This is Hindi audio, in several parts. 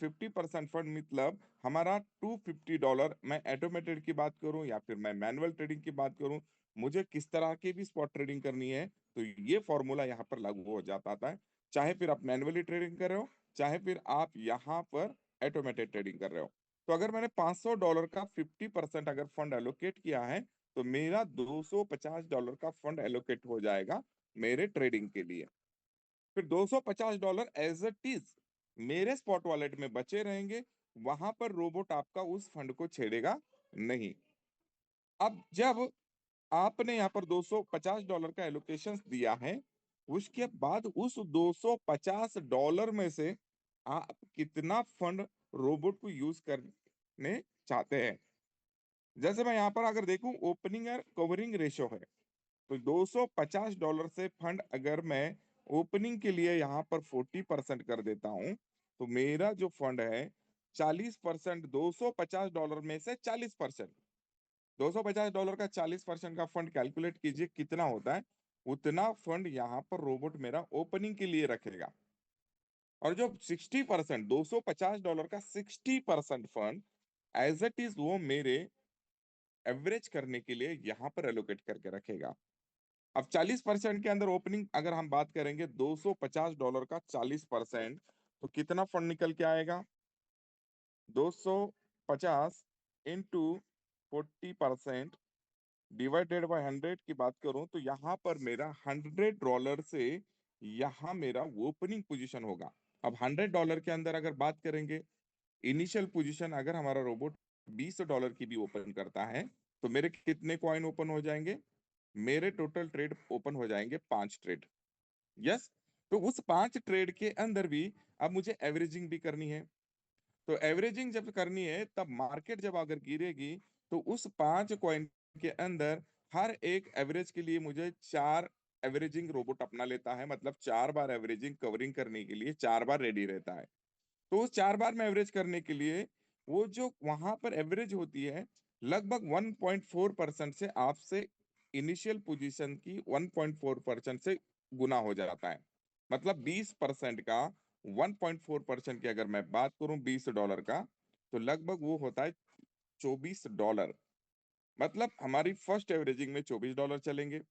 50% फंड मतलब हमारा $250, मैं ऑटोमेटेड की बात करूं या फिर मैं मैनुअल ट्रेडिंग की बात करूं, मुझे किस तरह की भी स्पॉट ट्रेडिंग करनी है तो ये फॉर्मूला यहाँ पर लागू हो जाता है। चाहे फिर आप मैनुअली ट्रेडिंग कर रहे हो, चाहे फिर आप यहाँ पर ऑटोमेटेड ट्रेडिंग कर रहे हो। तो अगर मैंने $500 का 50% अगर फंड एलोकेट किया है तो मेरा $250 का फंड एलोकेट हो जाएगा मेरे ट्रेडिंग के लिए। फिर $250 एज इट इज मेरे स्पॉट वॉलेट में बचे रहेंगे, वहां पर रोबोट आपका उस फंड को छेड़ेगा नहीं। अब जब आपने यहाँ पर $250 का एलोकेशन दिया है, उसके बाद उस $250 में से आप कितना फंड रोबोट को यूज करने चाहते हैं। जैसे मैं यहाँ पर अगर देखूं ओपनिंग और कवरिंग रेशो है, तो $250 से फंड अगर मैं ओपनिंग के लिए यहाँ पर 40% कर देता हूँ तो मेरा जो फंड है 40%, $250 में से 40%, $250 का 40% का फंड कैलकुलेट कीजिए कितना होता है। उतना फंड यहाँ पर रोबोट मेरा ओपनिंग के लिए रखेगा। और जो 60%, $250 का 60% फंड एज इट इज वो मेरे एवरेज करने के लिए यहाँ पर एलोकेट करके रखेगा। अब 40% के अंदर ओपनिंग अगर हम बात करेंगे $250 का 40%, तो कितना फंड निकल के आएगा? 250 इंटू 40% डिवाइडेड बाय 100 की बात करूं तो यहाँ पर मेरा $100 से यहाँ मेरा ओपनिंग पोजीशन होगा। अब $100 के अंदर अगर बात करेंगे, इनिशियल पोजीशन अगर हमारा रोबोट $20 की भी ओपन करता है तो मेरे कितने कॉइन ओपन हो जाएंगे? मेरे टोटल ट्रेड ओपन हो जाएंगे 5 ट्रेड। यस। तो उस 5 ट्रेड के अंदर भी अब मुझे एवरेजिंग भी करनी है। तो एवरेजिंग जब करनी है तब मार्केट जब अगर गिरेगी तो उस 5 कॉइन के अंदर हर एक एवरेज के लिए मुझे 4 एवरेजिंग रोबोट अपना लेता है, मतलब 4 बार एवरेजिंग कवरिंग करने के लिए 4 बार रेडी रहता है। तो उस 4 बार में एवरेज करने के लिए वो जो वहां पर एवरेज होती है लगभग 1.4% से आपसे इनिशियल पोजीशन की 1.4% से गुना हो जाता है। मतलब 20% का 1.4% की अगर मैं बात करूं $20 का, तो लगभग वो होता है $24। मतलब हमारी फर्स्ट एवरेजिंग में $24 चलेंगे।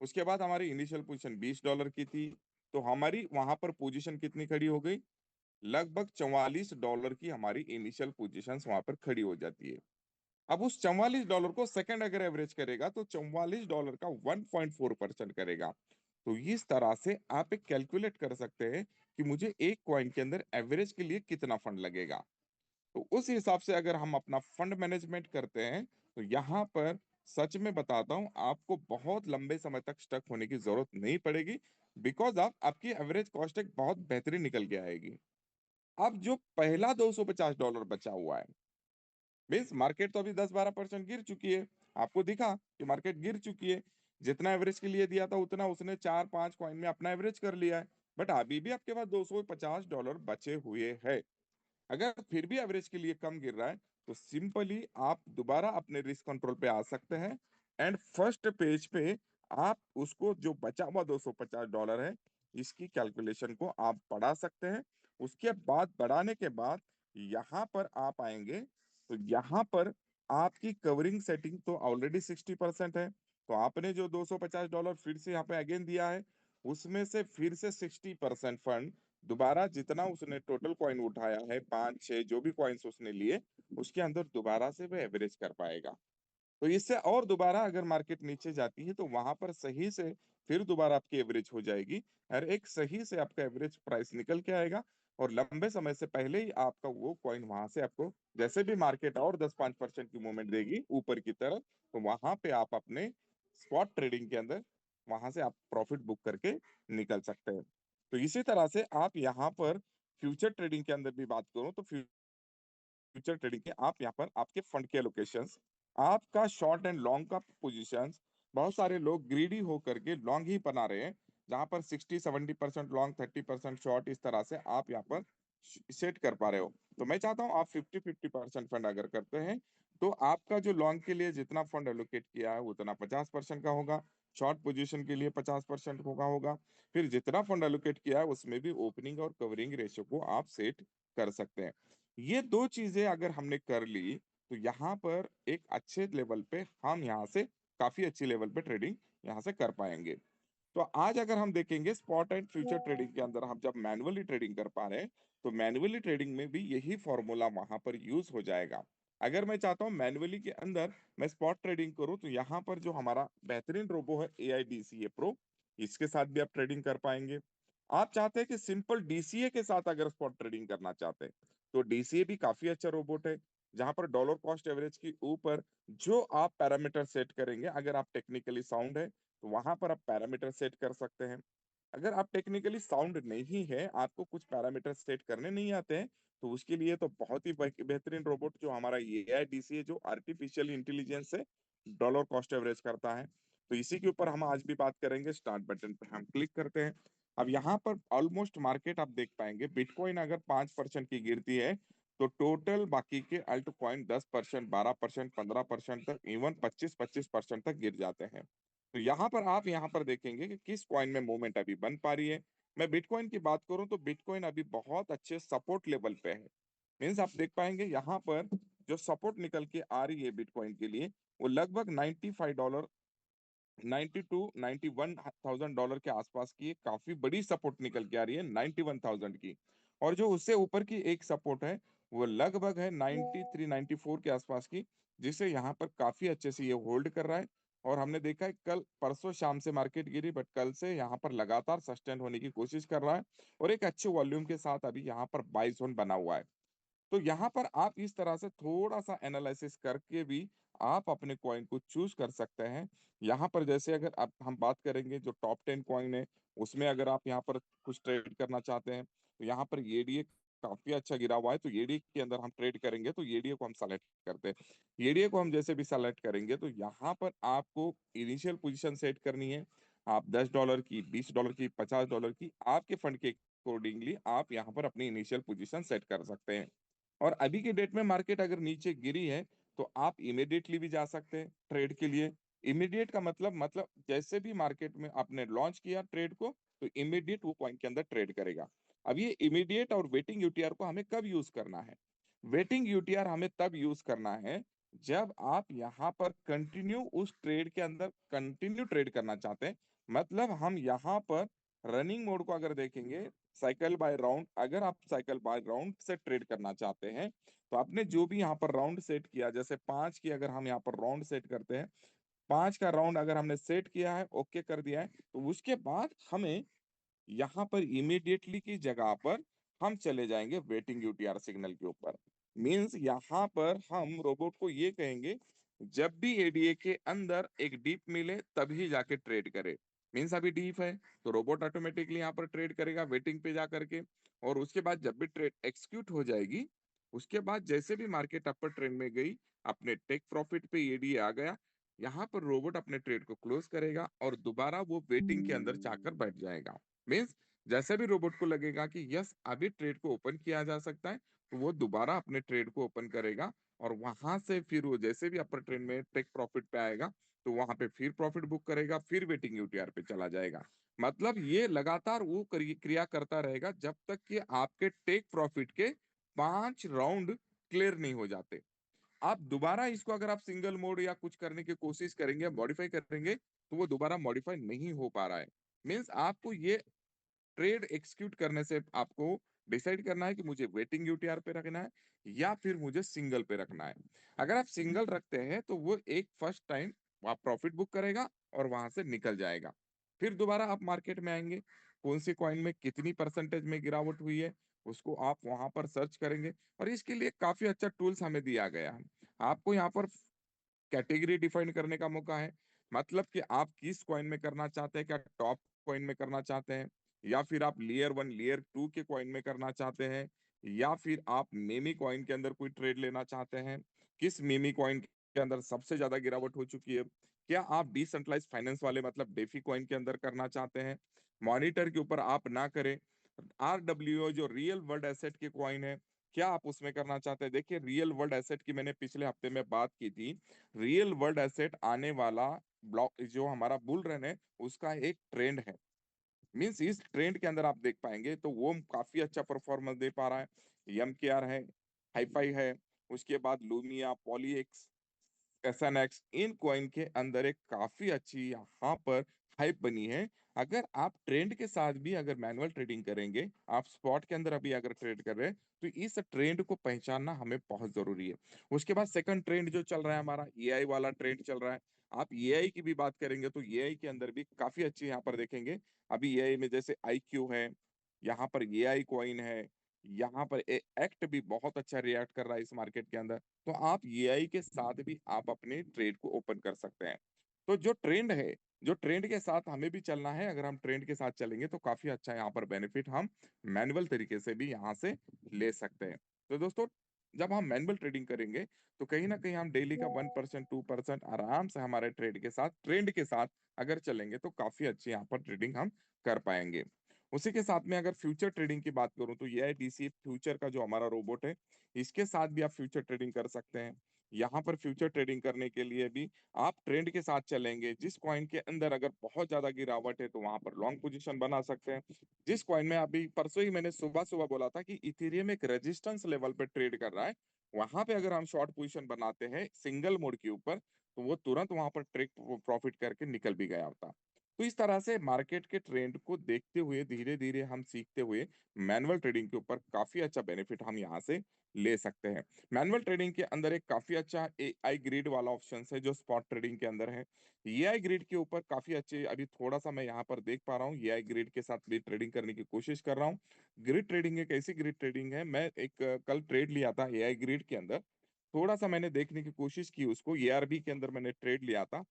उसके बाद हमारी इनिशियल पोजीशन $20 की थी, तो हमारी वहां पर पोजीशन कितनी खड़ी हो गई? लगभग $44 की हमारी इनिशियल पोजीशंस वहां पर खड़ी हो जाती है। अब उस $44 को सेकंड अगर एवरेज करेगा तो $44 का 1.4% करेगा। तो इस तरह से आप एक कैलकुलेट कर सकते हैं कि मुझे एक कॉइन के अंदर एवरेज के लिए कितना फंड लगेगा। तो उस हिसाब से अगर हम अपना फंड मैनेजमेंट करते हैं तो यहाँ पर सच में बताता हूँ आपको बहुत लंबे समय तक स्टक होने की जरूरत नहीं पड़ेगी, बिकॉज आप आपकी एवरेज कॉस्ट एक बहुत बेहतरीन निकल के आएगी। अब जो पहला $250 बचा हुआ है, मीन्स मार्केट तो अभी 10-12% गिर चुकी है। आपको दिखा कि मार्केट गिर चुकी है। जितना एवरेज के लिए दिया था उतना उसने 4-5 कॉइन में अपना एवरेज कर लिया है। बट अभी भी आपके पास $250 बचे हुए है। अगर फिर भी एवरेज के लिए कम गिर रहा है तो सिंपली आप दोबारा अपने रिस्क कंट्रोल पे आ सकते हैं एंड फर्स्ट पेज पे आप उसको जो बचा हुआ $250 है इसकी कैलकुलेशन को आप बढ़ा सकते हैं। उसके बाद बढ़ाने के बाद यहाँ पर आप आएंगे तो यहाँ पर आपकी कवरिंग सेटिंग तो ऑलरेडी 60% है। तो आपने जो $250 फिर से यहाँ पे अगेन दिया है उसमें से फिर से 60% फंड दोबारा जितना उसने टोटल कॉइन उठाया है 5-6 जो भी कॉइन्स उसने लिए उसके अंदर दोबारा से वो एवरेज कर पाएगा। तो इससे और दोबारा अगर मार्केट नीचे जाती है तो वहां पर सही से फिर दोबारा आपकी एवरेज हो जाएगी और एक सही से आपका एवरेज प्राइस निकल के आएगा। और लंबे समय से पहले ही आपका वो कॉइन वहां से आपको जैसे भी मार्केट और 10-5% की मूवमेंट देगी ऊपर की तरफ तो वहां पे आप अपने स्पॉट ट्रेडिंग के अंदर वहां से आप प्रॉफिट बुक करके निकल सकते हैं। तो इसी तरह से आप यहाँ पर फ्यूचर ट्रेडिंग के अंदर भी बात करूं तो फ्यूचर ट्रेडिंग के आप यहाँ पर आपके फंड के एलोकेशंस, आपका शॉर्ट एंड लॉन्ग का पोजीशंस, बहुत सारे लोग ग्रीडी होकर के लॉन्ग ही बना रहे हैं जहां पर 60-70% लॉन्ग 30% शॉर्ट इस तरह से आप यहाँ पर सेट कर पा रहे हो। तो मैं चाहता हूँ आप 50-50% फंड अगर करते हैं तो आपका जो लॉन्ग के लिए जितना फंड एलोकेट किया है उतना 50% का होगा, शॉर्ट पोजीशन के लिए 50% होगा होगा। फिर जितना फंड एलोकेट किया है उसमें भी ओपनिंग और कवरिंग रेशियो को आप सेट कर सकते हैं। ये 2 चीज़ें अगर हमने कर ली, तो यहाँ पर एक अच्छे लेवल पे हम यहाँ से काफ़ी अच्छी लेवल पे ट्रेडिंग यहाँ से कर पाएँगे। तो आज अगर हम देखेंगे स्पॉट एंड फ्यूचर ट्रेडिंग के अंदर हम जब मैन्युअली ट्रेडिंग कर पा रहे हैं, तो मैन्युअली ट्रेडिंग में भी यही फॉर्मूला वहां पर यूज हो जाएगा। अगर मैं चाहता हूं मैन्युअली के अंदर मैं स्पॉट ट्रेडिंग करूं, तो यहाँ पर जो हमारा बेहतरीन रोबो है AIDCA प्रो, इसके साथ भी आप ट्रेडिंग कर पाएंगे। आप चाहते हैं कि सिंपल DCA के साथ अगर स्पॉट ट्रेडिंग करना चाहते हैं, तो DCA भी काफी अच्छा रोबोट है, जहां पर डॉलर कॉस्ट एवरेज के ऊपर जो आप पैरामीटर सेट करेंगे, अगर आप टेक्निकली साउंड है तो वहां पर आप पैरामीटर सेट कर सकते हैं। अगर आप टेक्निकली साउंड नहीं है, आपको कुछ पैरामीटर सेट करने नहीं आते हैं, तो उसके लिए तो बहुत ही बेहतरीन रोबोट जो हमारा AIDCA जो आर्टिफिशियल इंटेलिजेंस से डॉलर कॉस्ट एवरेज करता है। तो इसी के ऊपर हम आज भी बात करेंगे। स्टार्ट बटन पे हम क्लिक करते हैं। अब यहाँ पर ऑलमोस्ट मार्केट आप देख पाएंगे, बिटकॉइन अगर 5% की गिरती है, तो टोटल बाकी के अल्ट कॉइन 10%, 12%, 15% तक, इवन 25-25% तक गिर जाते हैं। तो यहाँ पर आप यहाँ पर देखेंगे कि किस कॉइन में मूवमेंट अभी बन पा रही है। मैं बिटकॉइन की बात करूं तो बिटकॉइन अभी बहुत अच्छे सपोर्ट लेवल पे है। मीन्स आप देख पाएंगे यहाँ पर जो सपोर्ट निकल के आ रही है बिटकॉइन के लिए, वो लगभग $95, 91,000 के आसपास की एक काफी बड़ी सपोर्ट निकल के आ रही है, 91,000 की। और जो उससे ऊपर की एक सपोर्ट है, वो लगभग है 93, 94 के आसपास की, जिसे यहाँ पर काफी अच्छे से ये होल्ड कर रहा है। और हमने देखा है कल परसों शाम से मार्केट गिरी, बट कल से यहाँ पर लगातार सस्टेन होने की कोशिश कर रहा है, और एक अच्छे वॉल्यूम के साथ अभी यहाँ पर बाई जोन बना हुआ है। तो यहाँ पर आप इस तरह से थोड़ा सा एनालिसिस करके भी आप अपने कॉइन को चूज कर सकते हैं। यहाँ पर जैसे अगर आप हम बात करेंगे जो टॉप 10 कॉइन है, उसमें अगर आप यहाँ पर कुछ ट्रेड करना चाहते हैं, तो यहाँ पर एडीए काफी अच्छा गिरा हुआ है, तो एडीए के अंदर हम ट्रेड करेंगे, तो एडीए को हम सेलेक्ट करते हैं। एडीए को हम जैसे भी सेलेक्ट करेंगे, तो यहाँ पर आपको इनिशियल पोजीशन सेट करनी है। आप $10 की, $20 की, $50 की, आपके फंड के अकॉर्डिंगली आप यहाँ पर अपनी इनिशियल पोजीशन सेट कर सकते हैं। और अभी के डेट में मार्केट अगर नीचे गिरी है, तो आप इमीडिएटली भी जा सकते हैं ट्रेड के लिए। इमीडिएट का मतलब जैसे भी मार्केट में आपने लॉन्च किया ट्रेड को, तो इमीडिएट वो कॉइन के अंदर ट्रेड करेगा। अब ये इमीडिएट और वेटिंग यूटीआर को हमें कब यूज करना है? वेटिंग यूटीआर हमें तब यूज करना है जब आप यहाँ पर कंटिन्यू उस ट्रेड के अंदर कंटिन्यू ट्रेड करना चाहते हैं। मतलब हम यहाँ पर रनिंग मोड को अगर देखेंगे, साइकिल बाय राउंड, अगर आप साइकिल बाय राउंड से ट्रेड करना चाहते हैं, तो आपने जो भी यहाँ पर राउंड सेट किया, जैसे 5 की अगर हम यहाँ पर राउंड सेट करते हैं, 5 का राउंड अगर हमने सेट किया है, ओके कर दिया है, तो उसके बाद हमें यहाँ पर इमीडिएटली की जगह पर हम चले जाएंगे वेटिंग यूटीआर सिग्नल के ऊपर। मींस यहाँ पर हम रोबोट को ये कहेंगे, जब भी एडीए के अंदर एक डीप मिले तभी जाके ट्रेड करे। मींस अभी डीप है, तो रोबोट ऑटोमेटिकली यहाँ पर ट्रेड करेगा वेटिंग पे जा करके। और उसके बाद जब भी ट्रेड एक्सिक्यूट हो जाएगी, उसके बाद जैसे भी मार्केट अपर ट्रेंड में गई, अपने टेक प्रॉफिट पे एडीए आ गया, यहाँ पर रोबोट अपने ट्रेड को क्लोज करेगा और दोबारा वो वेटिंग के अंदर जाकर बैठ जाएगा। मीन्स जैसे भी रोबोट को लगेगा कि यस अभी ट्रेड को ओपन किया जा सकता है, तो वो दोबारा अपने ट्रेड को ओपन करेगा, और वहां से फिर वो जैसे भी अपर ट्रेंड में टेक प्रॉफिट पे आएगा, तो वहां पे फिर प्रॉफिट बुक करेगा, फिर वेटिंग यूटीआर पे चला जाएगा। मतलब ये लगातार वो क्रिया करता रहेगा जब तक कि आपके टेक प्रॉफिट के 5 राउंड क्लियर नहीं हो जाते। आप दोबारा इसको अगर आप सिंगल मोड या कुछ करने की कोशिश करेंगे, मॉडिफाई करेंगे, तो वो दोबारा मॉडिफाई नहीं हो पा रहा है। मीन्स आपको ये ट्रेड एक्सिक्यूट करने से आपको डिसाइड करना है कि मुझे वेटिंग यूटीआर पे रखना है या फिर मुझे सिंगल पे रखना है। अगर आप सिंगल रखते हैं, तो वो एक फर्स्ट टाइम आप प्रॉफिट बुक करेगा और वहां से निकल जाएगा। फिर दोबारा आप मार्केट में आएंगे, कौन सी कॉइन में कितनी परसेंटेज में गिरावट हुई है, उसको आप वहां पर सर्च करेंगे। और इसके लिए काफी अच्छा टूल्स हमें दिया गया है। आपको यहाँ पर कैटेगरी डिफाइन करने का मौका है। मतलब कि आप किस कॉइन में करना चाहते हैं, क्या टॉप कॉइन में करना चाहते हैं, या फिर आप लेयर 1 लेयर 2 के कॉइन में करना चाहते हैं, या फिर आप मेमी कॉइन के अंदर कोई ट्रेड लेना चाहते हैं, किस मेमी कॉइन के अंदर सबसे ज्यादा गिरावट हो चुकी है, क्या आप डिसेंट्रलाइज फाइनेंस वाले मतलब डेफी कॉइन के अंदर करना चाहते हैं, मॉनिटर के ऊपर आप ना करें, RWO जो रियल वर्ल्ड एसेट के कॉइन है, क्या आप उसमें करना चाहते हैं? देखिए रियल वर्ल्ड एसेट की मैंने पिछले हफ्ते में बात की थी। रियल वर्ल्ड एसेट आने वाला ब्लॉक जो हमारा बुल रन है, उसका एक ट्रेंड है। मींस इस ट्रेंड के अंदर आप देख पाएंगे, तो वो काफी अच्छा परफॉर्मेंस दे पा रहा है। एमकेआर है, हाईफाई है, उसके बाद लूमिया, पॉलीएक्स, एसएनएक्स, इन कॉइन के अंदर एक काफी अच्छी यहाँ पर हाइप बनी है। अगर आप ट्रेंड के साथ भी अगर मैनुअल ट्रेडिंग करेंगे, आप स्पॉट के अंदर अभी अगर ट्रेड कर रहे हैं, तो इस ट्रेंड को पहचानना हमें बहुत जरूरी है। उसके बाद सेकंड ट्रेंड जो चल रहा है हमारा, एआई वाला ट्रेंड चल रहा है। आप एआई की भी बात करेंगे तो एआई के अंदर भी काफी अच्छी यहाँ पर देखेंगे। अभी एआई में जैसे आईक्यू है, यहाँ पर एआई कॉइन है, यहाँ पर एक्ट भी बहुत अच्छा रिएक्ट कर रहा है इस मार्केट के अंदर। तो आप एआई के साथ भी आप अपने ट्रेड को ओपन कर सकते हैं। तो जो ट्रेंड है, जो ट्रेंड के साथ हमें भी चलना है, अगर हम ट्रेंड के साथ चलेंगे तो काफी अच्छा यहाँ पर बेनिफिट हम मैनुअल तरीके से भी यहाँ से ले सकते हैं। तो दोस्तों, जब हम मैनुअल ट्रेडिंग करेंगे तो कहीं ना कहीं हम डेली का 1% 2% आराम से हमारे ट्रेड के साथ, ट्रेंड के साथ अगर चलेंगे तो काफी अच्छी यहाँ पर ट्रेडिंग हम कर पाएंगे। उसी के साथ में अगर फ्यूचर ट्रेडिंग की बात करूं तो ये है डीसी फ्यूचर का जो हमारा रोबोट है, इसके साथ भी आप फ्यूचर ट्रेडिंग कर सकते हैं। यहाँ पर फ्यूचर ट्रेडिंग करने के लिए भी आप ट्रेंड के साथ चलेंगे। जिस कॉइन के अंदर अगर बहुत ज्यादा गिरावट है तो वहां पर लॉन्ग पोजीशन बना सकते हैं। जिस कॉइन में अभी परसों ही मैंने सुबह सुबह बोला था कि इथेरियम एक रेजिस्टेंस लेवल पे ट्रेड कर रहा है, वहां पे अगर हम शॉर्ट पोजीशन बनाते हैं सिंगल मोड के ऊपर, तो वो तुरंत वहां पर ट्रेड प्रॉफिट करके निकल भी गया होता। तो इस तरह से मार्केट के ट्रेंड को देखते हुए धीरे धीरे हम सीखते हुए मैनुअल ट्रेडिंग के ऊपर काफी अच्छा बेनिफिट हम यहाँ से ले सकते हैं। मैनुअल ट्रेडिंग के अंदर एक काफी अच्छा एआई ग्रिड वाला ऑप्शन है जो स्पॉट ट्रेडिंग के अंदर है। एआई ग्रिड के ऊपर काफी अच्छे अभी थोड़ा सा मैं यहाँ पर देख पा रहा हूँ, एआई ग्रिड के साथ भी ट्रेडिंग करने की कोशिश कर रहा हूँ। ग्रिड ट्रेडिंग एक ऐसी ग्रिड ट्रेडिंग है, मैं एक कल ट्रेड लिया था एआई ग्रिड के अंदर। थोड़ा सा मैंने देखने की कोशिश की उसको, एआरबी के अंदर मैंने ट्रेड लिया था।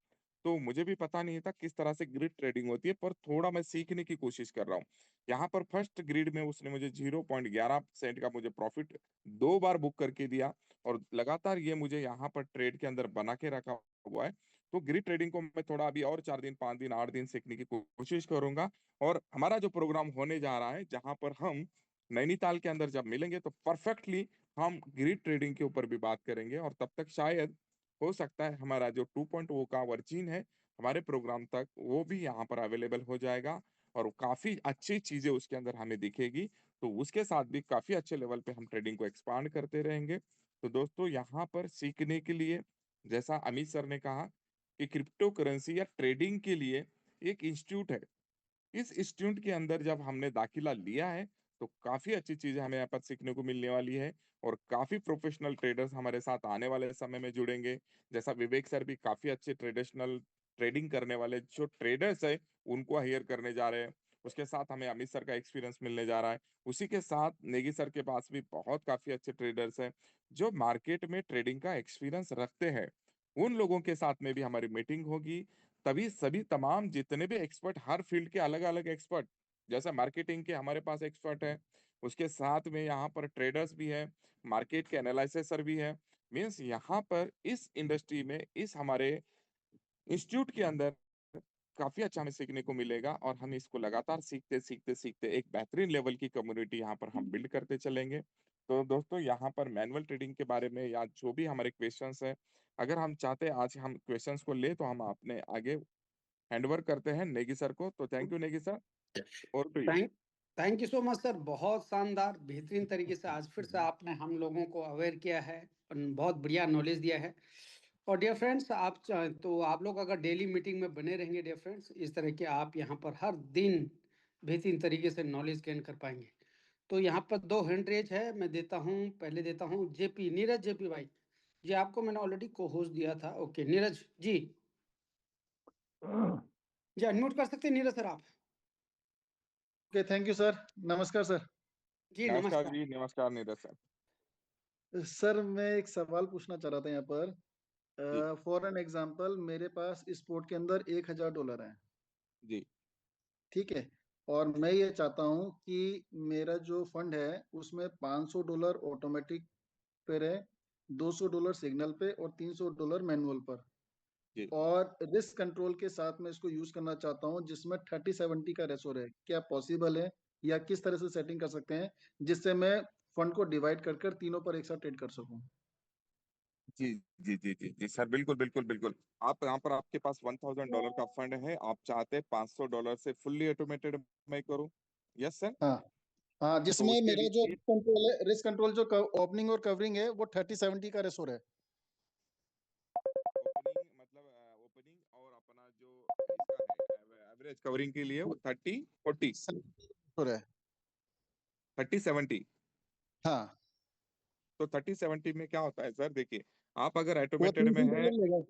तो मुझे भी पता नहीं था किस तरह से ग्रिड ट्रेडिंग होती है, पर थोड़ा मैं सीखने की कोशिश कर रहा हूँ। यहाँ पर फर्स्ट ग्रिड में उसने मुझे 0.11 सेंट का मुझे प्रॉफिट 2 बार बुक करके दिया, और लगातार ये मुझे यहाँ पर ट्रेड के अंदर बना के रखा हुआ है। तो ग्रिड ट्रेडिंग को मैं थोड़ा अभी और 4 दिन 5 दिन 8 दिन सीखने की कोशिश करूंगा। और हमारा जो प्रोग्राम होने जा रहा है जहां पर हम नैनीताल के अंदर जब मिलेंगे तो परफेक्टली हम ग्रिड ट्रेडिंग के ऊपर भी बात करेंगे, और तब तक शायद हो सकता है हमारा जो 2.0 का वर्जीन है हमारे प्रोग्राम तक वो भी यहाँ पर अवेलेबल हो जाएगा, और काफी अच्छी चीजें उसके अंदर हमें दिखेगी। तो उसके साथ भी काफी अच्छे लेवल पे हम ट्रेडिंग को एक्सपांड करते रहेंगे। तो दोस्तों, यहाँ पर सीखने के लिए, जैसा अमित सर ने कहा कि क्रिप्टो करेंसी या ट्रेडिंग के लिए एक इंस्टीट्यूट है, इस इंस्टीट्यूट के अंदर जब हमने दाखिला लिया है तो काफी अच्छी चीजें हमें यहाँ पर सीखने को मिलने वाली है। और काफी प्रोफेशनल ट्रेडर्स हमारे साथ आने वाले समय में जुड़ेंगे। जैसा विवेक सर भी काफी अच्छे ट्रेडिशनल ट्रेडिंग करने वाले जो ट्रेडर्स है उनको हायर करने जा रहे हैं। उसके साथ हमें अमित सर का एक्सपीरियंस मिलने जा रहा है। उसी के साथ नेगी सर के पास भी बहुत काफी अच्छे ट्रेडर्स हैं जो मार्केट में ट्रेडिंग का एक्सपीरियंस रखते हैं। उन लोगों के साथ में भी हमारी मीटिंग होगी। तभी सभी तमाम जितने भी एक्सपर्ट, हर फील्ड के अलग अलग एक्सपर्ट, जैसे मार्केटिंग के हमारे पास एक्सपर्ट है, उसके साथ में यहाँ पर ट्रेडर्स भी है, मार्केट के एनालिसिसर भी है। मीन्स यहाँ पर इस इंडस्ट्री में, इस हमारे इंस्टीट्यूट के अंदर काफी अच्छा हमें सीखने को मिलेगा, और हम इसको लगातार सीखते सीखते सीखते एक बेहतरीन लेवल की कम्युनिटी यहाँ पर हम बिल्ड करते चलेंगे। तो दोस्तों, यहाँ पर मैनुअल ट्रेडिंग के बारे में या जो भी हमारे क्वेश्चंस है, अगर हम चाहते हैं आज हम क्वेश्चंस को ले तो हम अपने आगे हैंडओवर करते हैं नेगी सर को। तो थैंक यू नेगी सर, और to you. Thank thank you so much sir, बहुत शानदार बेहतरीन तरीके से आज फिर से आपने हम लोगों को अवेयर किया है और बहुत बढ़िया नॉलेज दिया है। और डियर फ्रेंड्स, तो आप लोग अगर डेली मीटिंग में बने रहेंगे डियर फ्रेंड्स, इस तरह के आप यहाँ पर हर दिन बेहतरीन तरीके से नॉलेज गेन कर पाएंगे। तो यहाँ पर 2 हैंड रेज है, मैं देता हूँ, पहले देता हूँ जेपी, नीरज जेपी भाई जी, आपको मैंने ऑलरेडी को होस्ट दिया था। ओके नीरज जी, जी अनम्यूट कर सकते हैं नीरज सर आप। Okay, thank you sir. नमस्कार सर। जी नमस्कार नमस्कार। जी, नमस्कार नीरज सर। सर मैं एक सवाल पूछना चाह रहा था यहाँ पर। जी। फॉर एन एग्जांपल, मेरे पास स्पोर्ट के अंदर $1000 है, जी। ठीक है। और मैं ये चाहता हूँ कि मेरा जो फंड है उसमें $500 ऑटोमेटिक पे रहे, $200 सिग्नल पे और $300 मैनुअल पर। जी। और रिस्क कंट्रोल के साथ मैं इसको यूज करना चाहता हूँ जिसमें 30-70 का रेशो रहे। क्या पॉसिबल है, या किस तरह से सेटिंग कर सकते हैं जिससे मैं फंड को डिवाइड कर कर तीनों पर एक साथ ट्रेड कर सकूं? जी। जी जी जी जी सर, बिल्कुल बिल्कुल बिल्कुल। आप यहाँ पर, आपके पास $1000 का फंड है, आप चाहते हैं $500 से फुल्ली ऑटोमेटेड मैं करूँ? Yes sir. हाँ हाँ, तो जिसमें उसके मेरा जो लिए रिस्क कंट्रोल जो ओपनिंग और कवरिंग है वो 30-70 का रेसो है। ओपनिंग मतलब ओपनिंग और अपना जो इसका है एवरेज कवरिंग के लिए वो 30-40 रेसो है। 30-70। हाँ, तो 30-70 में क्या होता है सर, देखिए आप अगर वो ऑटोमेटेड में है, $300 लेगा।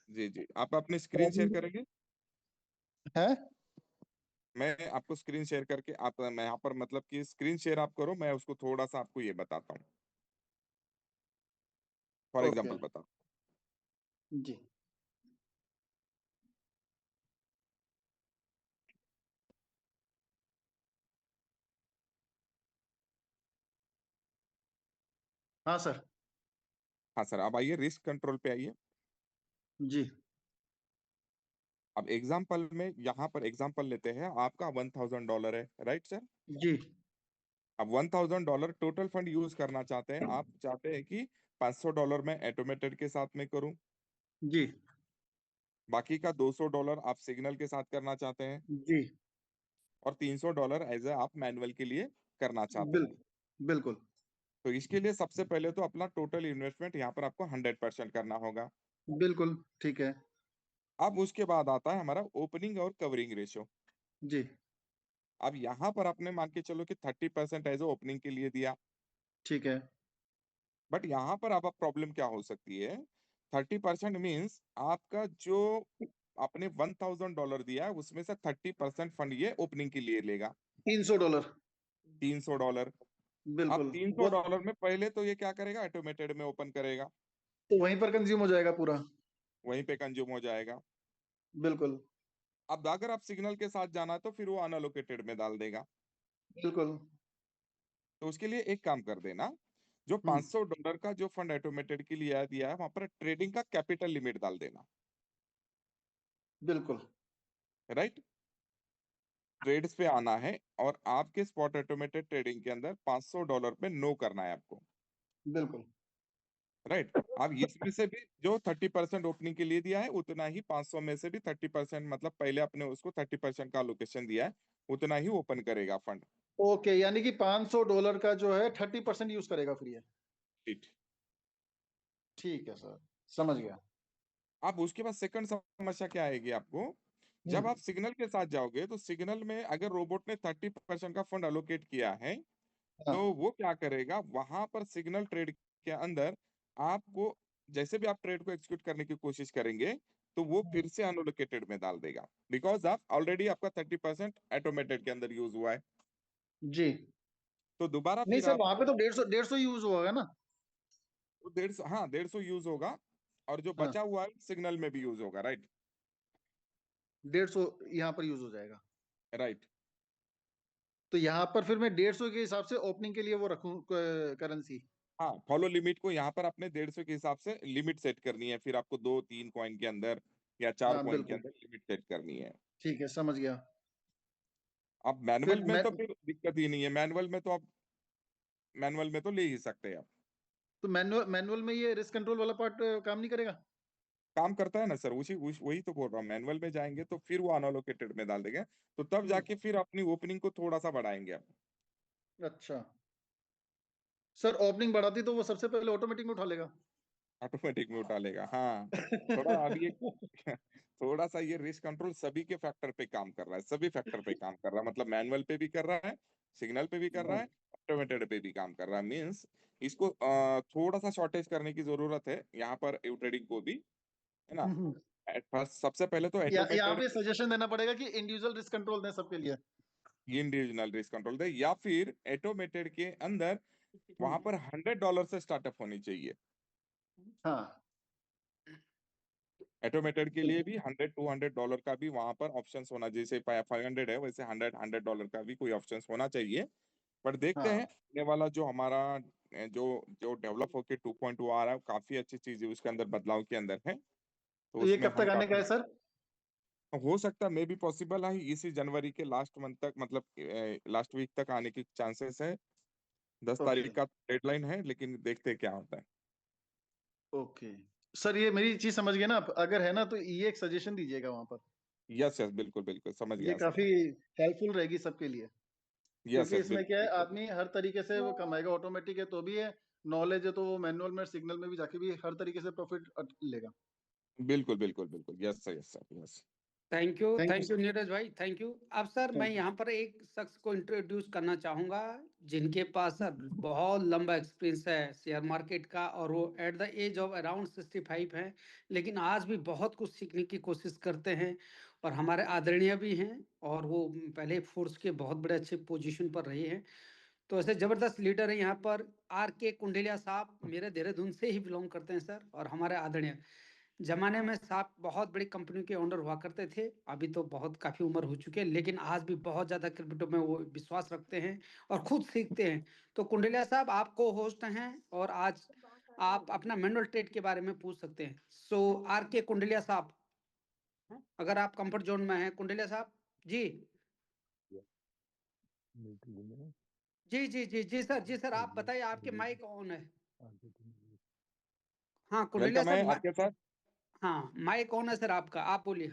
जी जी, आप अपनी स्क्रीन शेयर प्रॉब्लम करेंगे, है। मैं आपको स्क्रीन शेयर करके आप, मैं यहाँ पर मतलब कि स्क्रीन शेयर आप करो, मैं उसको थोड़ा सा आपको ये बताता हूँ, फॉर ओके एग्जांपल बता। जी। हाँ सर। हाँ सर, अब आइए रिस्क कंट्रोल पे आइए। जी अब एग्जाम्पल में यहाँ पर एग्जाम्पल लेते हैं, आपका $1,000 है, राइट सर। जी अब $1,000 टोटल फंड यूज करना चाहते हैं, आप चाहते हैं कि $500 में ऑटोमेटेड के साथ में करूं, जी बाकी का $200 आप सिग्नल के साथ करना चाहते हैं, जी। और $300 एज ए आप मैनुअल के लिए करना चाहते बिल हैं। बिल्कुल। तो इसके लिए सबसे पहले तो अपना टोटल इन्वेस्टमेंट यहाँ पर आपको 100% करना होगा। बिल्कुल ठीक है। अब उसके बाद आता है हमारा ओपनिंग और कवरिंग रेशियो। जी अब यहाँ पर आपने मान के चलो कि 30% एज ओपनिंग के लिए दिया, ठीक है। बट यहाँ पर अब प्रॉब्लम क्या हो सकती है, 30% मीन्स आपका जो आपने $1,000 दिया है उसमें से 30% फंड ये ओपनिंग के लिए लेगा, $300। $300। अब बिल्कुल तीन सौ वो डॉलर में पहले तो ये क्या करेगा, ऑटोमेटेड में ओपन करेगा, तो वहीं पर कंज्यूम हो जाएगा पूरा। वहीं पे कंज्यूम हो जाएगा। बिल्कुल अब अगर आप सिग्नल के साथ जाना तो फिर वो अनअलोकेटेड में डाल देगा। बिल्कुल। तो उसके लिए एक काम कर देना, जो हम्म। $500 का जो फंड ऑटोमेटेड के लिए दिया है वहां पर ट्रेडिंग का कैपिटल लिमिट डाल देना, बिल्कुल राइट। ट्रेड्स पे आना है और आपके स्पॉट ऑटोमेटेड ट्रेडिंग के अंदर $500 पे नो करना है आपको, बिल्कुल। राइट। अब इसमें से भी जो 30% ओपनिंग के लिए दिया है उतना ही 500 में से भी 30%, मतलब पहले आपने उसको 30% का लोकेशन दिया है, उतना ही ओपन करेगा फंड। ओके, यानी कि $500 का जो है 30% यूज करेगा फिर ये। ठीक। ठीक है सर, समझ गया। अब उसके बाद सेकंड समस्या क्या आएगी आपको, जब हम्म। आप सिग्नल के साथ जाओगे तो सिग्नल में अगर रोबोट ने 30% का फंड अलोकेट किया है, हाँ। तो वो क्या करेगा वहां पर सिग्नल ट्रेड के अंदर आपको, जैसे भी आप ट्रेड को एग्जीक्यूट करने की कोशिश करेंगे तो वो फिर से अनलोकेटेड में डाल देगा, बिकॉज आप ऑलरेडी आपका 30% ऑटोमेटेड के अंदर यूज हुआ है। जी तो दोबारा नहीं फिर सर, आप वहां पे तो 150 यूज होगा ना। 150, हाँ 150 यूज होगा, और जो हाँ, बचा हुआ है सिग्नल में भी यूज होगा, राइट। 150 यहाँ पर यूज हो जाएगा। राइट। तो यहाँ पर फिर मैं 150 के हिसाब से ओपनिंग के लिए वो रखूं करेंसी। हाँ, फॉलो लिमिट को यहाँ पर आपने 150 के हिसाब से लिमिट सेट करनी है, फिर आपको 2-3 कॉइन के अंदर या 4 हाँ कॉइन के बिल्कुल। अंदर लिमिट सेट करनी है। ठीक है, समझ गया। अब मैनुअल फिर में मैं तो फिर दिक्कत ही नहीं है, मैनुअल में तो आप मैनुअल में तो ले ही सकते हैं आप। तो मैनुअल मैनुअल में ये रिस्क कंट्रोल वाला पार्ट काम नहीं करेगा। काम करता है ना सर, वही तो बोल रहा हूँ, मैनुअल में जाएंगे तो फिर वो अनअलोकेटेड में डाल देंगे, तो तब हम्म। जाके फिर अपनी ओपनिंग को थोड़ा सा बढ़ाएंगे आप। अच्छा सर, ओपनिंग बढ़ाती तो वो सबसे पहले ऑटोमेटिक में उठा लेगा। ऑटोमेटिक में उठा लेगा, हाँ। थोड़ा अभी एक थोड़ा सा ये रिस्क कंट्रोल सभी के फैक्टर पे काम कर रहा है, सभी फैक्टर पे काम कर रहा है, मतलब मैनुअल पे भी कर रहा है, सिग्नल पे भी कर रहा हाँ। है, ऑटोमेटेड पे भी काम कर रहा है, मीन्स इसको थोड़ा सा शॉर्टेज करने की जरूरत है यहाँ पर ट्रेडिंग को भी, है ना। हम्म। एट फर्स्ट सबसे पहले तो यहाँ ऑटोमेटेड पे सजेशन देना पड़ेगा कि इंडिविजुअल रिस्क कंट्रोल दें सबके लिए। इंडिविजुअल रिस्क कंट्रोल दे, या फिर ऑटोमेटेड के अंदर वहां पर $100 से स्टार्टअप होनी चाहिए। हाँ ऑटोमेटेड के ठीक लिए है। भी $100-$200 का भी वहां पर ऑप्शंस होना, जैसे 500 है वैसे $100 का भी कोई ऑप्शंस होना चाहिए। पर देखते हैं हाँ, आने वाला जो हमारा जो जो डेवलप होके 2.2 आ रहा है, काफी अच्छी चीज है उसके अंदर, बदलाव के अंदर है, तो तो ये उसमें कब हम तक आने का काफी, है सर। हो सकता है मे भी पॉसिबल है इसी जनवरी के लास्ट मंथ तक, मतलब लास्ट वीक तक आने की चांसेस है। 10 तारीख ओके का डेडलाइन है, लेकिन देखते हैं क्या होता है। ओके। सर ये मेरी चीज समझ गए ना आप? अगर है ना तो ये एक सजेशन दीजिएगा वहां पर। यस यस, बिल्कुल बिल्कुल समझ ये गया सर। काफी हेल्पफुल रहेगी सबके लिए। यस क्योंकि सर, इसमें क्या है, बिल्कुल आदमी हर तरीके से वो कमाएगा, ऑटोमेटिक है तो भी है, नॉलेज है तो वो मैनुअल में सिग्नल में भी जाके भी हर तरीके से प्रॉफिट लेगा। बिल्कुल बिल्कुल बिल्कुल, yes sir, yes sir, yes. Thank thank you Neeraj भाई, थैंक यू। अब सर मैं यू। यहाँ पर एक शख्स को इंट्रोड्यूस करना चाहूँगा जिनके पास सर बहुत लंबा एक्सपीरियंस है शेयर मार्केट का, और वो at the age of around 65 हैं, लेकिन आज भी बहुत कुछ सीखने की कोशिश करते हैं, और हमारे आदरणीय भी हैं, और वो पहले फोर्स के बहुत बड़े अच्छे पोजीशन पर रहे हैं। तो ऐसे जबरदस्त लीडर है यहाँ पर आर के कुंडेलिया साहब, मेरे देहरादून से ही बिलोंग करते हैं सर, और हमारे आदरणीय जमाने में साहब बहुत बड़ी कंपनियों के ओनर हुआ करते थे, अभी तो बहुत काफी उम्र हो चुकी है, लेकिन आज भी बहुत ज्यादा क्रिप्टो में वो विश्वास रखते हैं और खुद सीखते हैं। तो कुंडेलिया साहब आप को होस्ट हैं, और आज आप अपना मैनुअल ट्रेड के बारे में पूछ सकते हैं। सो आर के कुंडेलिया साहब, अगर आप कंफर्ट जोन में हैं कुंडेलिया साहब जी। जी जी जी जी सर, जी सर, आप बताइए, आपके माइक ऑन है। हाँ कुंडेलिया वेलकम है साहब, आपके साथ। हाँ माइक ऑन है सर आपका, आप बोलिए।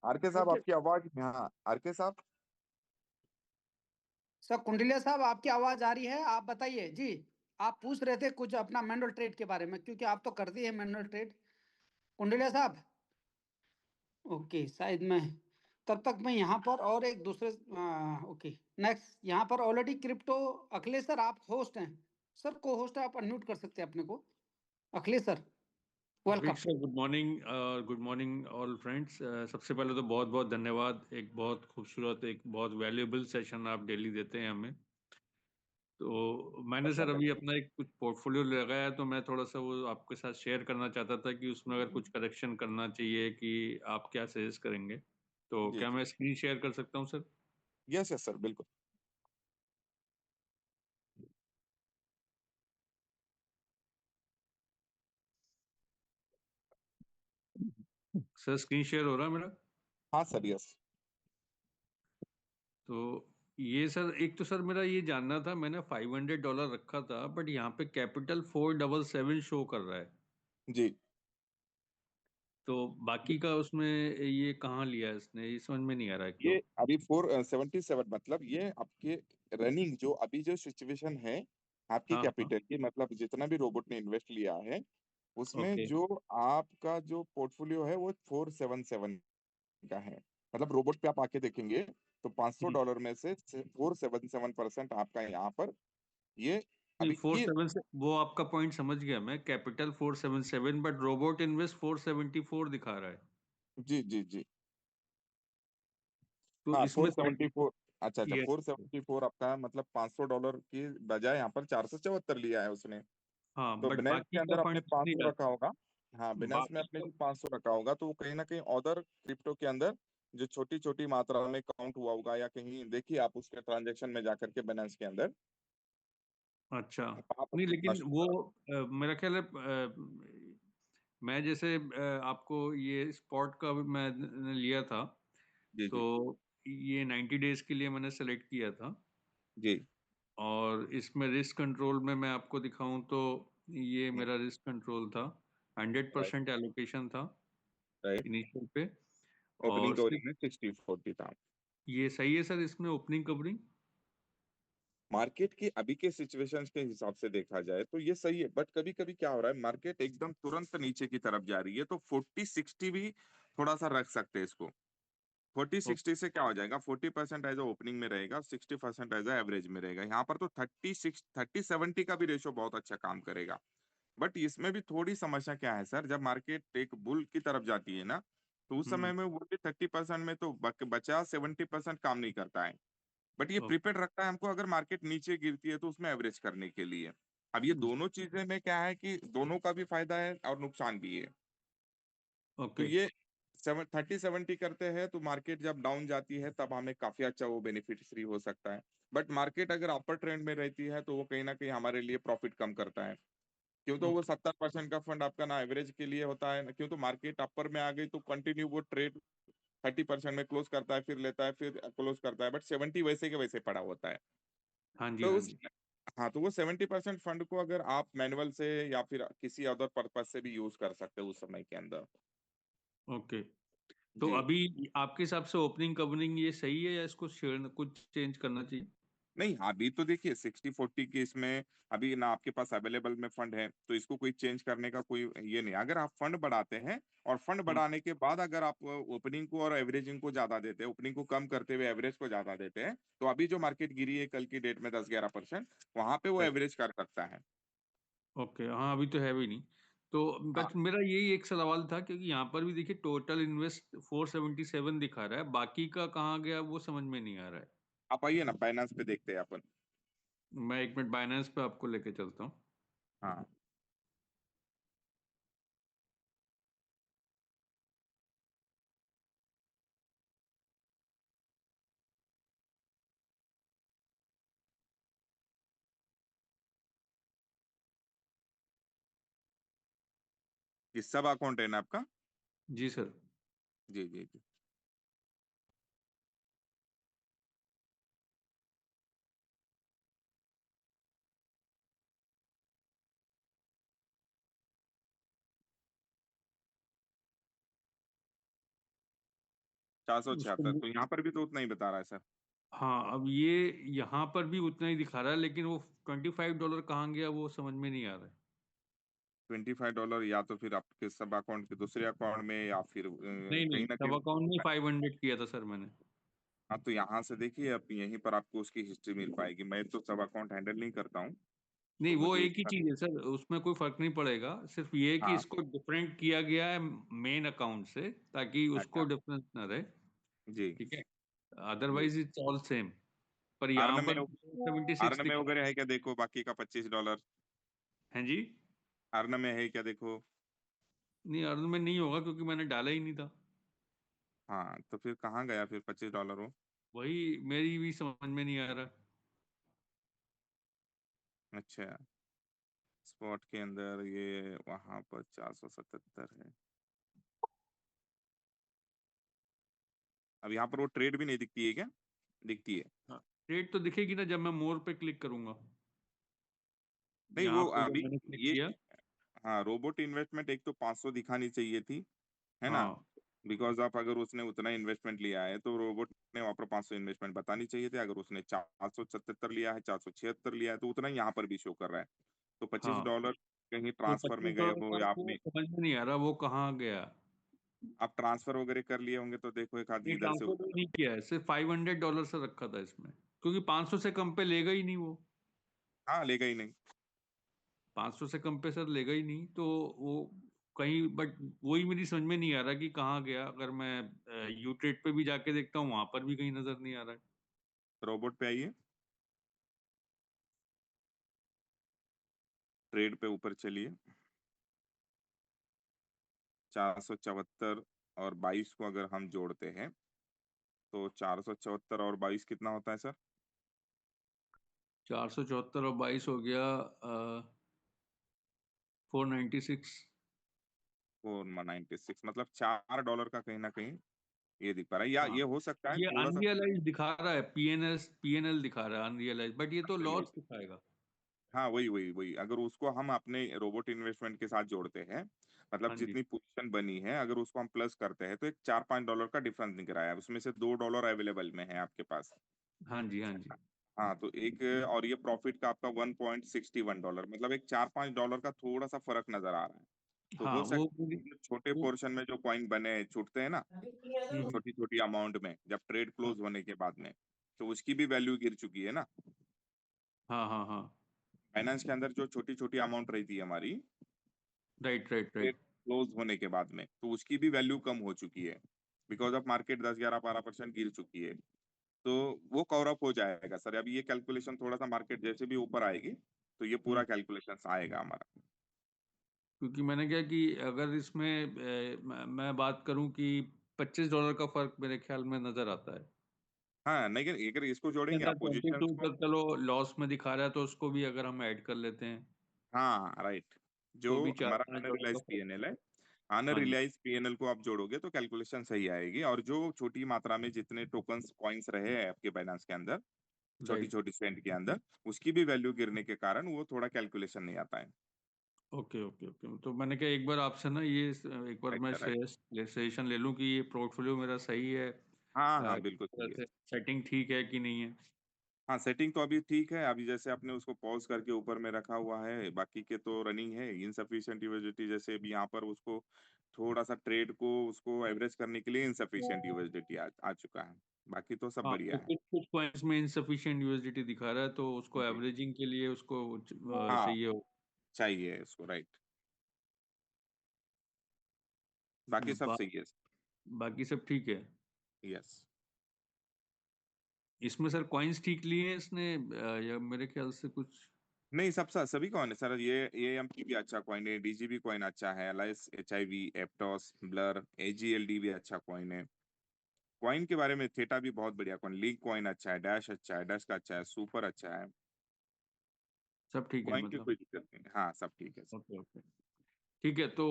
आर के साहब ओके आपकी आवाज, हाँ आर के साहब। सर, कुंडलिया साहब आपकी आवाज आ रही है, आप बताइए जी। आप पूछ रहे थे कुछ अपना मैनुअल ट्रेड के बारे में, क्योंकि आप तो करती है मैनुअल ट्रेड कुंडलिया साहब। ओके, शायद मैं तब तक मैं यहाँ पर और एक दूसरे ओके नेक्स्ट, यहाँ पर ऑलरेडी क्रिप्टो अखिलेश सर आप होस्ट हैं, सर को होस्ट है, आप अनम्यूट कर सकते हैं अपने को, अखिलेश सर विक welcome. Sir, good morning all friends. सबसे पहले तो बहुत बहुत धन्यवाद, एक बहुत खूबसूरत, एक बहुत वैल्यूएबल सेशन आप डेली देते हैं हमें। तो मैंने सर अभी अपना एक कुछ पोर्टफोलियो लगाया, तो मैं थोड़ा सा वो आपके साथ शेयर करना चाहता था कि उसमें अगर कुछ करेक्शन करना चाहिए कि आप क्या सजेस्ट करेंगे। तो जी क्या जी, मैं स्क्रीन शेयर कर सकता हूँ सर? यस यस सर, बिल्कुल। सर स्क्रीन शेयर हो रहा है मेरा? हाँ सर, यस। तो ये सर, एक तो सर मेरा ये जानना था, मैंने $500 रखा था, बट यहाँ पे कैपिटल 477 शो कर रहा है। जी, तो बाकी का उसमें ये कहाँ लिया है इसने, ये समझ में नहीं आ रहा है तो। ये अभी 477, मतलब ये आपके रनिंग जो अभी जो सिचुएशन है आपकी हाँ हाँ। कैपिटल की, मतलब जितना भी रोबोट ने इन्वेस्ट लिया है उसमें ओके। जो आपका जो पोर्टफोलियो है वो 477 का है। मतलब रोबोट पे आप आके देखेंगे तो $500 में से 477% आपका यहाँ पर ये नहीं, अभी फोर ये। सेवन से वो आपका पॉइंट समझ गया मैं, कैपिटल 477, बट रोबोट इन्वेस्ट 474 दिखा रहा है। जी जी जी, तो हाँ इसमें 474। अच्छा अच्छा, ये 474 आपका मतलब $500 की बजाय यहाँ पर 474 लिया है उसने। हाँ, तो बट बिनेंस के बाकी का अंदर आपने फंड नहीं 500 रहा। रखा होगा। हाँ, बिनेंस में बाकी आपने का जो 500 रखा होगा तो वो कहीं ना कहीं अदर क्रिप्टो के अंदर जो छोटी छोटी मात्रा में काउंट हुआ होगा, या कहीं देखिए आप उसके ट्रांजेक्शन में जाकर के बिनेंस के अंदर अच्छा। वहां पर नहीं, कितना लेकिन शो वो कर। मेरा ख्याल है मैं जैसे आपको ये स्पॉट का भी मैंने लिया था, जी तो जी ये 90 डेज के लिए मैंने सेलेक्ट किया था। जी, और इसमें रिस्क कंट्रोल में मैं आपको दिखाऊं तो ये मेरा रिस्क कंट्रोल था, राइट 100% एलोकेशन था राइट। इनिशियल पे। ओपनिंग और कवरिंग सिर्फ में 60-40 था। ये सही है सर, इसमें ओपनिंग कवरिंग? मार्केट की अभी के सिचुएशंस के हिसाब से देखा जाए तो ये सही है, बट कभी कभी क्या हो रहा है, मार्केट एकदम तुरंत नीचे की तरफ जा रही है, तो 40-60 भी थोड़ा सा रख सकते हैं इसको। 40-60 से क्या हो जाएगा, 40% एज ओपनिंग में रहेगा, 60% एज एवरेज में रहेगा। यहाँ पर तो 30-70 का भी रेशो बहुत अच्छा काम करेगा। बट इसमें भी थोड़ी समस्या क्या है सर, जब मार्केट एक बुल की तरफ जाती है ना, तो उस समय हम्म। में वो भी 30% में तो बचा 70% काम नहीं करता है। बट ये ओ- प्रिपेयर रखता है हमको अगर मार्केट नीचे गिरती है तो उसमें एवरेज करने के लिए। अब ये दोनों चीजें में क्या है कि दोनों का भी फायदा है और नुकसान भी है। तो ओके। ये 30-70 करते हैं तो मार्केट जब डाउन जाती है तब हमें काफी अच्छा वो बेनिफिशियरी हो सकता है। बट मार्केट अगर अपर ट्रेंड में रहती है तो वो कहीं ना कहीं हमारे लिए प्रॉफिट कम करता है। क्यों तो वो ओके। 70% का फंड आपका ना एवरेज के लिए होता है, क्यों तो मार्केट अपर में आ गई तो कंटिन्यू वो ट्रेड 30% में क्लोज करता है, फिर लेता है, फिर क्लोज करता है, बट 70 वैसे के वैसे पड़ा होता है। हाँ जी, तो हाँ उस जी। हाँ, तो वो 70% फंड को अगर आप मैनुअल से या फिर किसी अदर पर्पज से भी यूज कर सकते हो उस समय के अंदर। ओके। तो जी। अभी आपके हिसाब से ओपनिंग कवरिंग ये सही है या इसको शेयर कुछ चेंज करना चाहिए? नहीं, अभी तो देखिए 60-40 की इसमें अभी ना आपके पास अवेलेबल में फंड है, तो इसको कोई चेंज करने का कोई ये नहीं। अगर आप फंड बढ़ाते हैं और फंड हम्म, बढ़ाने के बाद अगर आप ओपनिंग को और एवरेजिंग को ज्यादा देते हैं, ओपनिंग को कम करते हुए एवरेज को ज्यादा देते हैं, तो अभी जो मार्केट गिरी है कल की डेट में 10-11%, वहां पे वो right. एवरेज कर सकता है। ओके, हाँ अभी तो है भी नहीं। तो हाँ, बस मेरा यही एक सवाल था, क्योंकि यहाँ पर भी देखिए टोटल इन्वेस्ट 477 दिखा रहा है, बाकी का कहाँ गया वो समझ में नहीं आ रहा है। आप आइए ना, बाइनेंस पे देखते हैं अपन। मैं एक मिनट बाइनेंस पे आपको लेके चलता हूँ। हाँ, ये सब अकाउंट है ना आपका? जी सर। जी जी जी। 476, उसको तो यहाँ पर भी तो उतना ही बता रहा है सर। हाँ, अब ये यहाँ पर भी उतना ही दिखा रहा है, लेकिन वो $25 कहाँ गया वो समझ में नहीं आ रहा है। $25, या तो फिर आपके सब अकाउंट के दूसरे अकाउंट में, या फिर नहीं कहीं नहीं, ना सब कहीं। अकाउंट में 500 किया था सर मैंने। हाँ, तो यहाँ से देखिए, अब यहीं पर आपको उसकी हिस्ट्री मिल पाएगी। मैं तो सब अकाउंट हैंडल नहीं करता हूँ, नहीं, तो वो मुझे एक ही इतना। चीज है सर, उसमें कोई फर्क नहीं पड़ेगा। सिर्फ ये है कि हाँ। इसको डिफरेंट किया गया है मेन अकाउंट से, ताकि उसको अच्छा। डिफरेंस ना रहे। जी ठीक है, जी। Otherwise it's all same. पर यहाँ अर्न में, पर 76 अर्न में दिखा वगैरह है क्या देखो, बाकी का $25। है जी। अर्न में है क्या देखो। नहीं, अर्न में नहीं होगा क्योंकि मैंने डाला ही नहीं था। हाँ, तो फिर कहाँ गया फिर $25 वो? वही मेरी भी समझ में नहीं आ रहा। अच्छा, स्पॉट के अंदर ये वहां पर 477 है। अब यहाँ पर वो ट्रेड भी नहीं दिखती है क्या? दिखती है। हाँ, रेट तो दिखेगी ना जब मैं मोर पे क्लिक करूंगा। नहीं, यहाँ वो पे जब अभी मैंने क्लिक ये, किया। हाँ, रोबोट इन्वेस्टमेंट एक तो 500 दिखानी चाहिए थी, है ना? हाँ बिकॉज आप अगर उसने उतना इन्वेस्टमेंट लिया है तो रोबोट ने वहां पर 500 इन्वेस्टमेंट बतानी चाहिए थे। अगर उसने 477 लिया है, 476 लिया है, तो उतना ही यहाँ पर भी शो कर रहा है। तो पच्चीस हाँ, डॉलर कहीं तो ट्रांसफर में गए $25 हो, का या वो आपने, समझ में नहीं आ रहा वो कहाँ गया। आप ट्रांसफर वगैरह कर लिए होंगे, तो देखो एक आध नहीं, इधर से ट्रांसफर तो उधर। नहीं किया है, सिर्फ $500 से रखा था इसमें, क्योंकि 500 से कम पे लेगा ही नहीं वो। हाँ, लेगा ही नहीं। 500 से कम पे सर लेगा ही नहीं, तो वो कहीं, बट वही मेरी समझ में नहीं आ रहा कि कहाँ गया। अगर मैं यू ट्रेड पे भी जाके देखता हूँ, वहां पर भी कहीं नजर नहीं आ रहा है। रोबोट पे आइए, ट्रेड पे ऊपर चलिए। 474 और 22 को अगर हम जोड़ते हैं, तो 474 और 22 कितना होता है सर? 474 और 22 हो गया 496। 496, मतलब $4 का कहीं ना कहीं ये दिख पा रहा है, या हाँ, ये हो सकता है ये थोड़ा सा। अनरियलाइज दिखा रहा है, पीएनएल दिखा रहा है अनरियलाइज, बट ये तो चलिए, लॉस दिखाएगा। हाँ, वही वही वही, अगर उसको हम अपने रोबोट इन्वेस्टमेंट के साथ जोड़ते हैं, मतलब हाँ जी, जितनी पोजीशन बनी है, अगर उसको हम प्लस करते हैं, तो एक $4-5 का डिफरेंस दिख रहा है। उसमें से $2 अवेलेबल में है आपके पास। हाँ जी, हाँ जी। हाँ, तो एक, और ये प्रॉफिट का आपका $1.61, मतलब एक $4-5 का थोड़ा सा फर्क नजर आ रहा है। तो हाँ हो वो सकता है कि छोटे वो पोर्शन में जो कॉइन बने छूटते हैं ना, हम्म, छोटी छोटी अमाउंट में, जब ट्रेड हाँ क्लोज होने के बाद में, तो उसकी भी वैल्यू गिर चुकी है ना। हाँ हाँ हाँ, फाइनेंस के अंदर जो छोटी छोटी अमाउंट रहती है हमारी, right right trade right. Close होने के बाद में, तो उसकी भी वैल्यू कम हो चुकी है। बिकॉज ऑफ मार्केट 10-11-12% गिर चुकी है। तो वो कवर अप हो जाएगा सर। अभी ये कैलकुलेशन थोड़ा सा मार्केट जैसे भी ऊपर आएगी, तो ये पूरा कैलकुलेशन आएगा हमारा। क्योंकि मैंने क्या कि अगर इसमें मैं बात करूं कि $25 का फर्क मेरे ख्याल में नजर आता है। हाँ, नहीं, अगर इसको इसके जोड़ेंगे अंदर आप ट्वेंटी पोजीशंस टू को। का चलो लॉस में दिखा रहा है, तो उसको भी अगर हम ऐड कर लेते हैं हाँ, राइट। जो तो भी चार हमारा पाँच डॉलर का अनरियलाइज फर्क। पीएनएल है, हाँ जी, अनरियलाइज पीएनएल को आप जोड़ोगे तो कैलकुलेशन सही आएगी। और जो छोटी मात्रा में जितने टोकन्स कॉइन्स रहे हैं आपके बाइनेंस के अंदर, छोटी राइट। छोटी सेंट के अंदर, उसकी भी वैल्यू गिरने के कारण वो थोड़ा कैलकुलेशन नहीं आता है। ओके ओके ओके, तो मैंने कहा एक बार आपसे ना ये एक बार मैं राइट। सजेशन ले लूं कि ये पोर्टफोलियो मेरा सही है, हाँ हाँ बिल्कुल सही है। सेटिंग ठीक है कि नहीं है। हाँ सेटिंग तो अभी ठीक है, अभी जैसे आपने उसको पॉज करके ऊपर में रखा हुआ है, बाकी के तो रनिंग है। इनसफिशिएंट यूएसडीटी जैसे अभी यहाँ पर उसको थोड़ा सा ट्रेड को उसको एवरेज करने के लिए इनसफिशिएंट यूएसडीटी आ चुका है, बाकी तो सब हाँ, बढ़िया तो है। कुछ कुछ पॉइंट्स में इनसफिशिएंट यूएसडीटी दिखा रहा है, तो उसको जी एवरेजिंग के लिए उसको हाँ चाहिए हो। चाहिए उसको, राइट। बाकी सब बा, सही है। बाकी सब ठीक है। यस। इसमें सर कॉइन्स ठीक लिए हैं इसने, या मेरे ख्याल से कुछ। नहीं सब सभी कॉइन है सर, ये एएमटी भी अच्छा कॉइन है, डीजीबी कॉइन अच्छा है, एलाइस एचआईवी, एप्टोस, ब्लर, एजीएलडी भी अच्छा कॉइन है। कॉइन के बारे में थेटा भी बहुत बढ़िया कॉइन, लीग कॉइन अच्छा है, डैश अच्छा है, डैश का अच्छा है, सुपर अच्छा है। सब ठीक है कॉइन की मतलब। कोई दिक्कत नहीं, हाँ सब ठीक है। ओके ओके, ठीक है। तो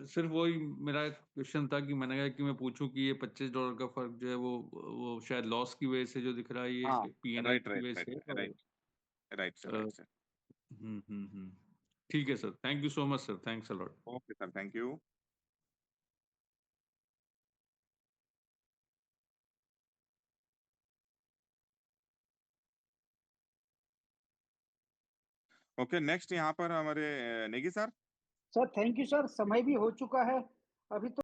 सिर्फ वही मेरा क्वेश्चन था कि मैंने कहा कि मैं पूछूं कि ये $25 का फर्क जो है वो शायद लॉस की वजह से जो दिख रहा है, हाँ ये पीएनएल राइट की राइट वजह राइट से है, और right right sir, right sir. Hmm, ठीक है sir, thank you so much sir, thanks a lot. Okay sir, thank you. Okay next यहाँ पर हमारे Negi sir. Sir thank you sir, समय भी हो चुका है अभी तो।